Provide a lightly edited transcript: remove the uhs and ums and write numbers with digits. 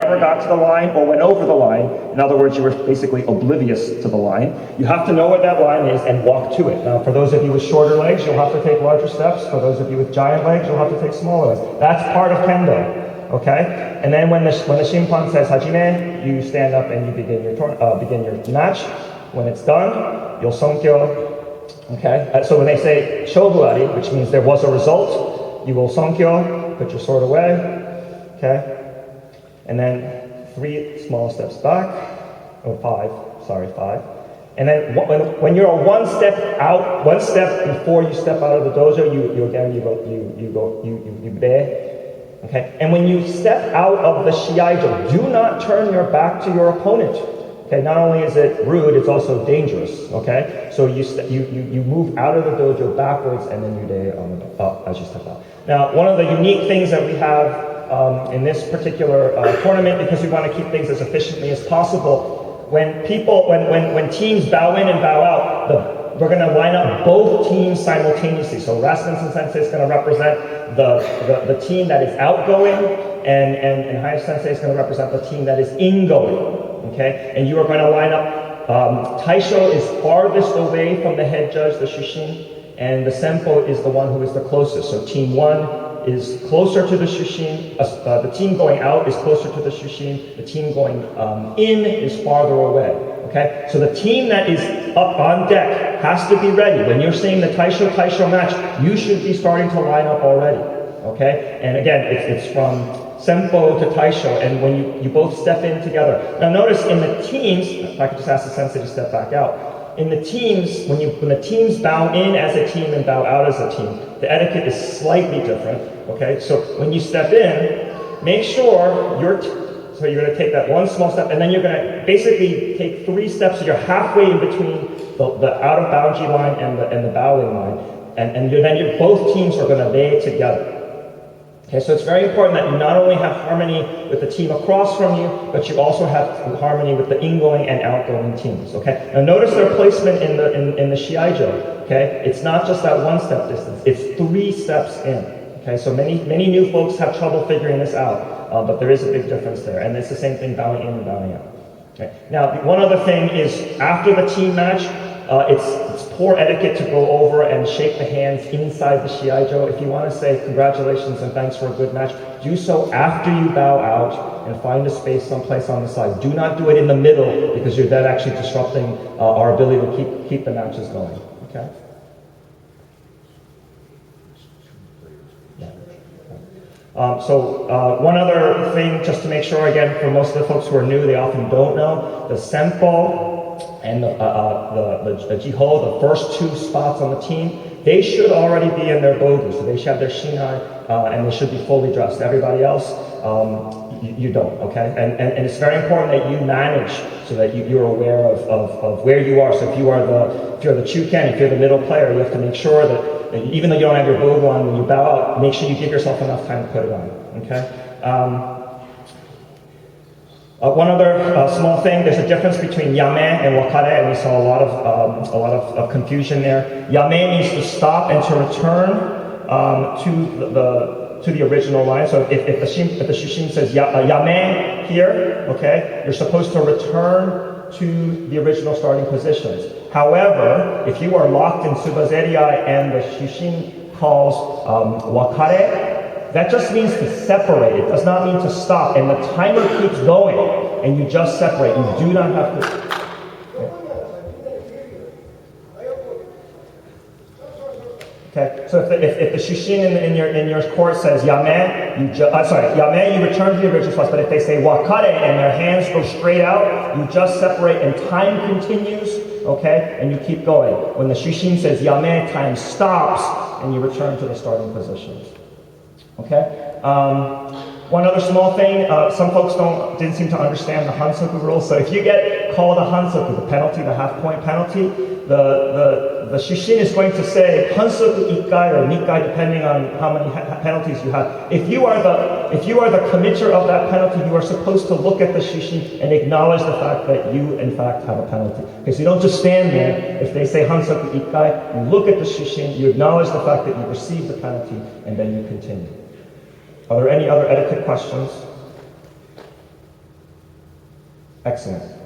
never got to the line or went over the line, in other words, you were basically oblivious to the line, you have to know what that line is and walk to it. Now, for those of you with shorter legs, you'll have to take larger steps. For those of you with giant legs, you'll have to take smaller legs. That's part of Kendo, okay? And then when the shimpan says hajime, you stand up and you begin your match. When it's done, you'll sonkyo, okay? So when they say shoryuhai, which means there was a result, you will sonkyo, put your sword away, okay? And then 3 small steps back, or 5. And then when you're one step out, 1 step before you step out of the dojo, you be, okay? And when you step out of the shiaijo, do not turn your back to your opponent. Okay, not only is it rude, it's also dangerous, okay? So you move out of the dojo backwards and then you day as you step out. Now, one of the unique things that we have in this particular tournament, because we want to keep things as efficiently as possible, when teams bow in and bow out, we're going to line up both teams simultaneously. So Rasmussen Sensei is going to represent the team that is outgoing, and Hayashida Sensei is going to represent the team that is ingoing. Okay, and you are going to line up. Taisho is farthest away from the head judge, the Shushin, and the Senpo is the one who is the closest. So team 1 is closer to the Shushin. The team going out is closer to the Shushin. The team going in is farther away. Okay, so the team that is up on deck has to be ready. When you're seeing the Taisho match, you should be starting to line up already. Okay, and again, it's from Senpo to Taisho, and when you both step in together. Now notice in the teams, if I could just ask the sensei to step back out. In the teams, when the teams bow in as a team and bow out as a team, the etiquette is slightly different, okay? So when you step in, make sure so you're gonna take that 1 small step, and then you're gonna basically take 3 steps, so you're halfway in between the out of boundary line and the bowing line, and then both teams are gonna lay together. Okay, so it's very important that you not only have harmony with the team across from you, but you also have harmony with the ingoing and outgoing teams. Okay. Now notice their placement in the shiaijo. Okay, it's not just that 1 step distance; it's 3 steps in. Okay, so many new folks have trouble figuring this out, but there is a big difference there, and it's the same thing bowing in and bowing out. Okay. Now one other thing is after the team match. It's poor etiquette to go over and shake the hands inside the shiaijo. If you want to say congratulations and thanks for a good match, do so after you bow out and find a space someplace on the side. Do not do it in the middle because you're then actually disrupting our ability to keep the matches going. Okay? One other thing, just to make sure, again, for most of the folks who are new, they often don't know, the Senpo and the Jiho, the first 2 spots on the team, they should already be in their bogu, so they should have their shinai, and they should be fully dressed. Everybody else, you don't, okay? And it's very important that you manage so that you're aware of where you are. So if you're the chuken, if you're the middle player, you have to make sure that even though you don't have your bogu on, when you bow out, make sure you give yourself enough time to put it on, okay? One other small thing, there's a difference between yame and wakare, and we saw a lot of confusion there. Yame means to stop and to return to the original line. So if the shushin says yame here, okay, you're supposed to return to the original starting positions. However, if you are locked in subazeriai and the shushin calls wakare, that just means to separate. It does not mean to stop. And the timer keeps going, and you just separate. You do not have to. Okay. So if the shushin in your court says yame, yame, you return to the original spots. But if they say wakare and their hands go straight out, you just separate, and time continues. Okay, and you keep going. When the shushin says yame, time stops, and you return to the starting positions. Okay. One other small thing, some folks didn't seem to understand the hansoku rule. So if you get called a hansoku, the penalty, the half-point penalty, the shushin is going to say hansoku ikkai or nikai, depending on how many penalties you have. If you are the committer of that penalty, you are supposed to look at the shushin and acknowledge the fact that you, in fact, have a penalty. Okay, so you don't just stand there. If they say hansoku ikkai, you look at the shushin, you acknowledge the fact that you received the penalty, and then you continue. Are there any other etiquette questions? Excellent.